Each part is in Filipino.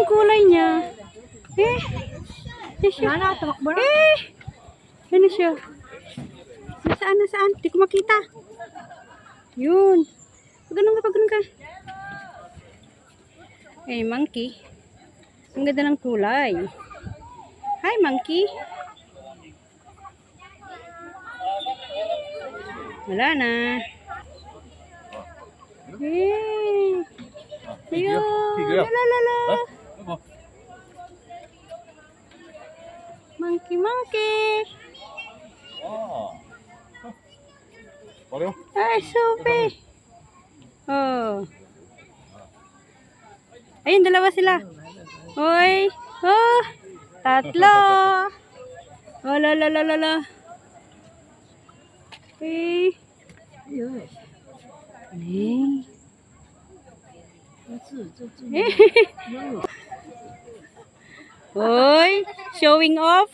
ang kulay niya. Eh. Yan siya. Eh. Ano siya? Nasaan, nasaan? Di ko makita. Yun. Pag ganun ka. Eh, monkey. Ang ganda ng kulay. Hi, monkey. Wala na. Eh. Ayun. Lalala. Monkey, monkey. Ay, Sophie. Oh. Ayun, dalawa sila. Hoy. Oh. Tatlo. Oh, la. Eh. Hoy, showing off.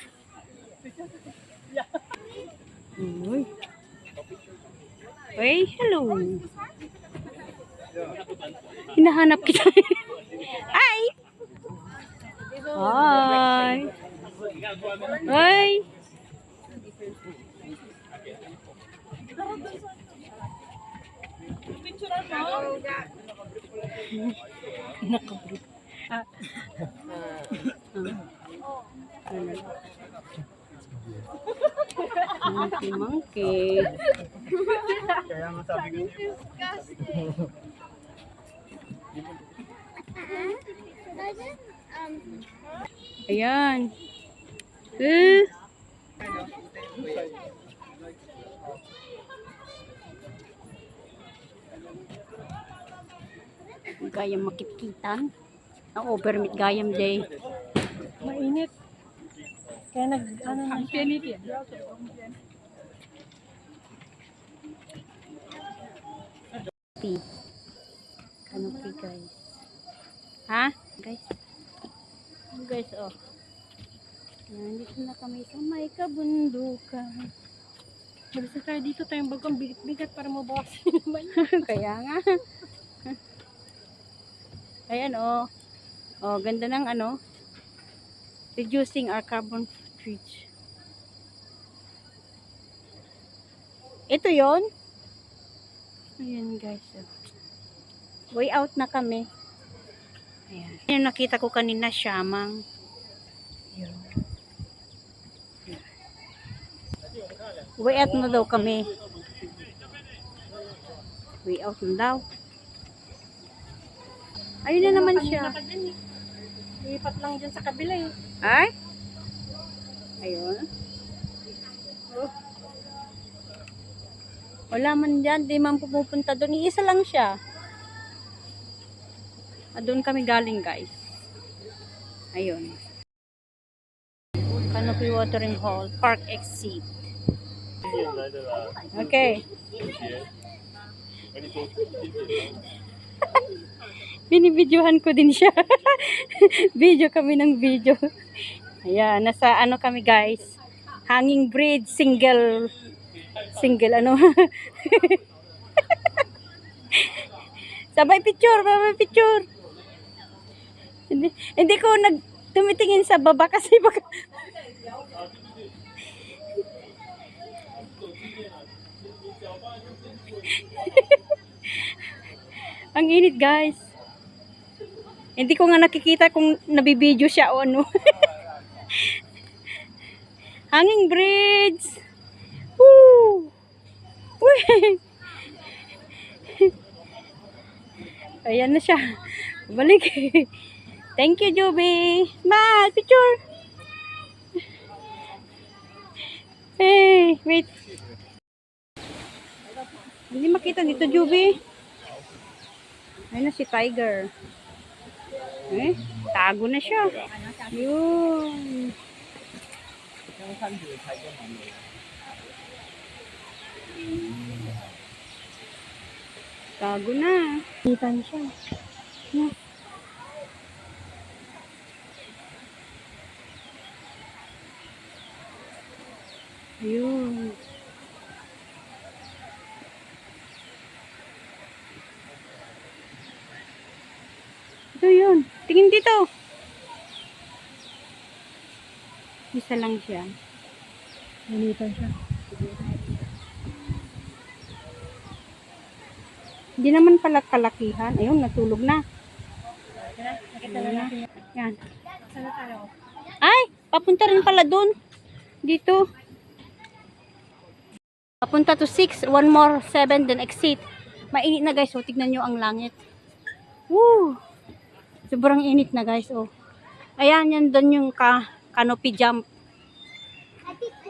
Hoy. Hoy, hello. Hinahanap kita. Hi. Hi. Hoy. Monkey. Kaya nga sabi ko. Ayan. Gayam makitkitan. Ang overmeat gayam day. Mainit. Kaya ano na siya. Canopy guys. Ha? Guys. Guys, oh. Nandito na kami sa may kabundukan. Malis tayo dito tayong bagong bigat-bigat para mabawasan naman. Kaya nga. Ayan, oh. Oh, ganda ng ano. Reducing our carbon footprint. Ito yon. Ayan guys. Oh. Way out na kami. Ayan. Yung nakita ko kanina, siyamang. Ayan. Way out na daw kami. Way out na daw. Ayun na naman siya. Lipat lang dyan sa kabila eh. Ay? Ayun. Oh. Wala man dyan. Di man pupunta doon. Iisa lang siya. Doon kami galing guys. Ayun. Canopy Watering Hole. Park Exit. Okay. Binibidyohan ko din siya. Video kami ng video. Ayan, nasa ano kami guys. Hanging bridge, single ano. Sabay picture. Hindi ko tumitingin sa baba kasi baka ang init guys. Hindi ko nga nakikita kung nabibideo siya o ano. Hanging bridge. Woo! Woo! Ayan na siya. Balik. Thank you, Joby. Bye, picture. Hey, wait. Hindi makita dito, Joby. Ayun na si Tiger. Eh, tago na siya. Yun. Tago na. Kita niya siya. Yeah. Ayun. Ito yun. Tingin dito. Isa lang siya. Nalitan siya. Hindi naman pala kalakihan. Ayun, natulog na. Nakita na natin. Yan. Saan na tayo? Ay, papunta rin pala dun. Dito. Papunta to 6, one more 7, then exit. Mainit na guys, oh. Tignan nyo ang langit. Woo! Sobrang init na guys, oh. Ayan, yan doon yung canopy jump.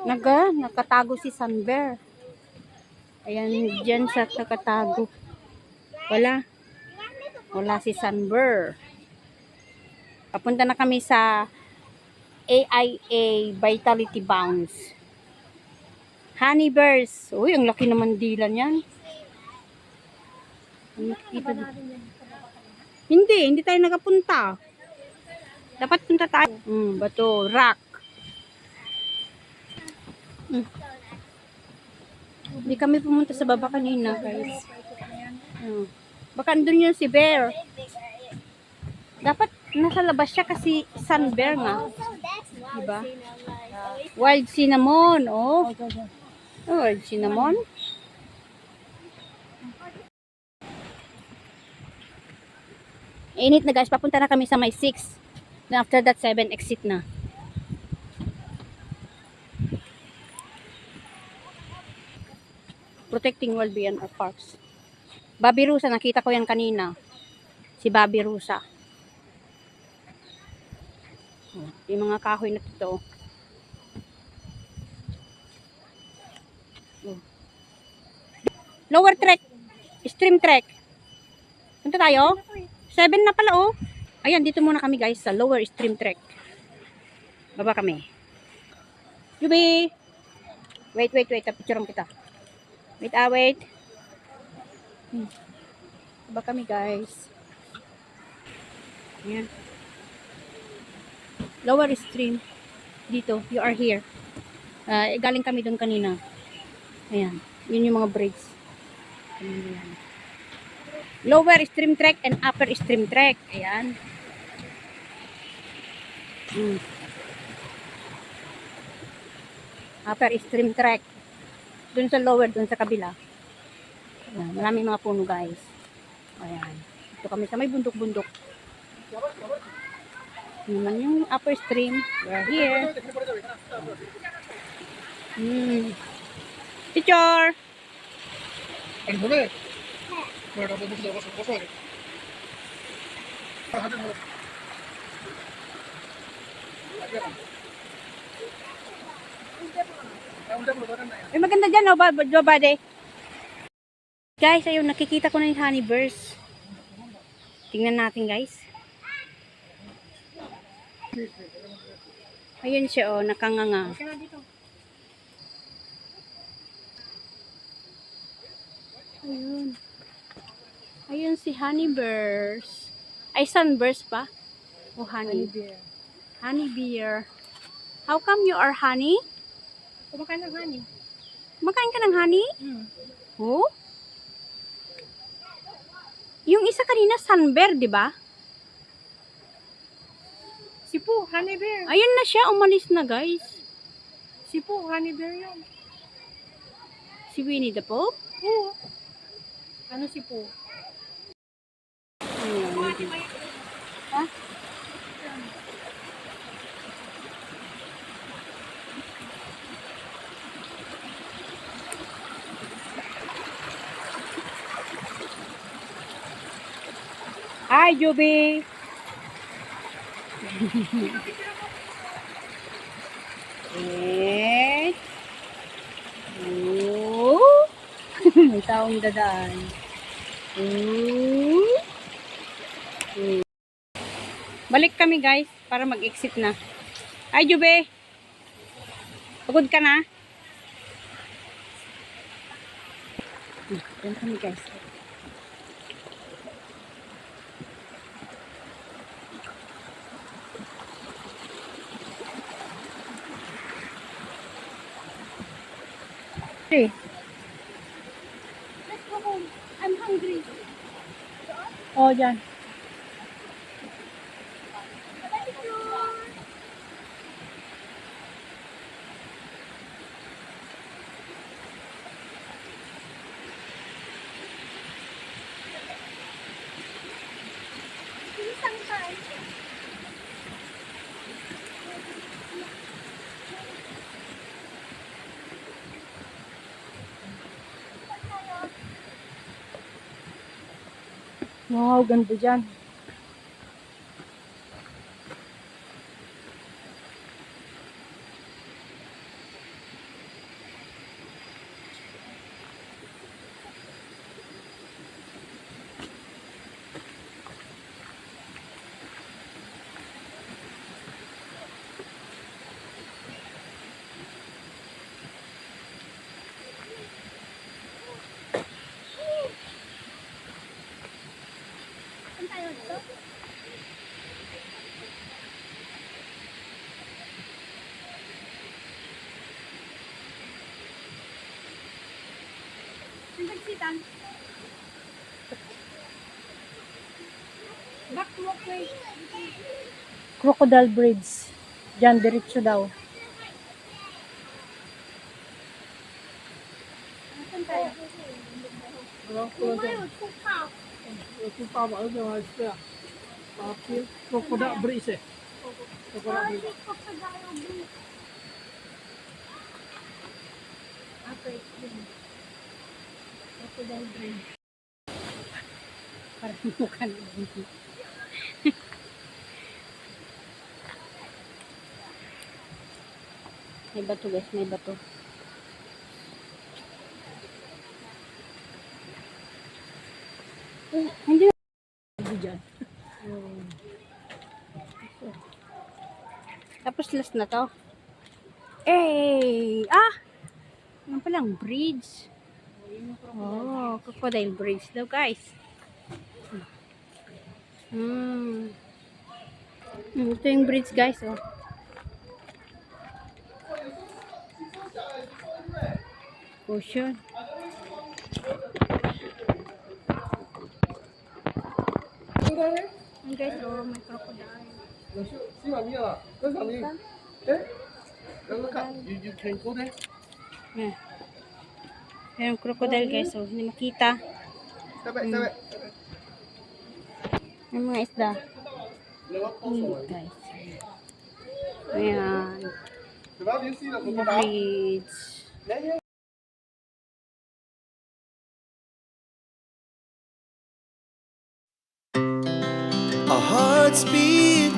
Nakatago si Sunbear. Ayan, dyan sa nakatago. Wala si Sunbear. Papunta na kami sa AIA Vitality Bounce. Honey bears. Uy, ang laki naman dila niyan. Hindi tayo nakapunta. Dapat punta tayo. Bato, rock. Hindi kami pumunta sa baba kanina, guys. Baka andun yun si bear. Dapat nasa labas siya kasi sun bear nga. Diba? Wild cinnamon, oh. Wild cinnamon. Init na guys, papunta na kami sa may 6. Then after that 7, exit na. Protecting wild beyond our parks. Bobby Rusa, nakita ko yan kanina. Si Bobby Rusa. Yung mga kahoy na ito. Lower trek. Stream trek. Punta tayo? 7 na pala, oh. Ayan, dito muna kami guys sa lower stream trek. Baba kami. Yubi! Wait. Picturean kita. Wait. Baba kami guys. Ayan. Lower stream. Dito, you are here. Galing kami doon kanina. Ayan. Yun yung mga bridge. Ayan. Lower stream trek and upper stream trek. Ayan. Upper stream trek. Doon sa lower, doon sa kabila. Ayan. Maraming mga puno guys. Ayan. Ito kami sa may bundok-bundok. Naman yung upper stream. We're here. Picture! Ay, maganda dyan, oh, bade. Guys, ayun, nakikita ko na yung honey bears. Tingnan natin, guys. Ayun siya, oh, nakanganga. Ayun si honey bears. Ay, sunbears pa? O honey? Honey bear. How come you are honey? Kumakain ng honey. Kumakain ka ng honey? Oh? Yung isa kanina, sunbear, di ba? Si Pooh, honey bear. Ayun na siya, umalis na guys. Si Pooh, honey bear yun. Si Winnie the Pooh? Oo. Ano si Pooh? Ayun. Ha? Hi, Juby! Eh. May taong dadaan. Balik kami guys para mag-exit na. Ay, Jube! Pagod ka na? Yan kami guys. Let's go home. I'm hungry. Oh, dyan. Wow, ganda dyan. Crocodile Bridge. Diyan, diretso daw. Crocodile Bridge eh. Parang mukha na. May bato guys, may bato. Hindi na. Dyan. Tapos last na to. Eh! Ah! Ano palang bridge? Oh, crocodile bridge daw guys. Ito yung bridge guys, oh. Ocean. Ang guys, oh, may crocodile. You can go there. Ayan. Ayan, crocodile guys, oh. Hindi makita. Step back, step back. Yung mga isda. Guys. Ayan. Diba? Do you see the crocodile? Bridge. Yeah, yeah. Our hearts beat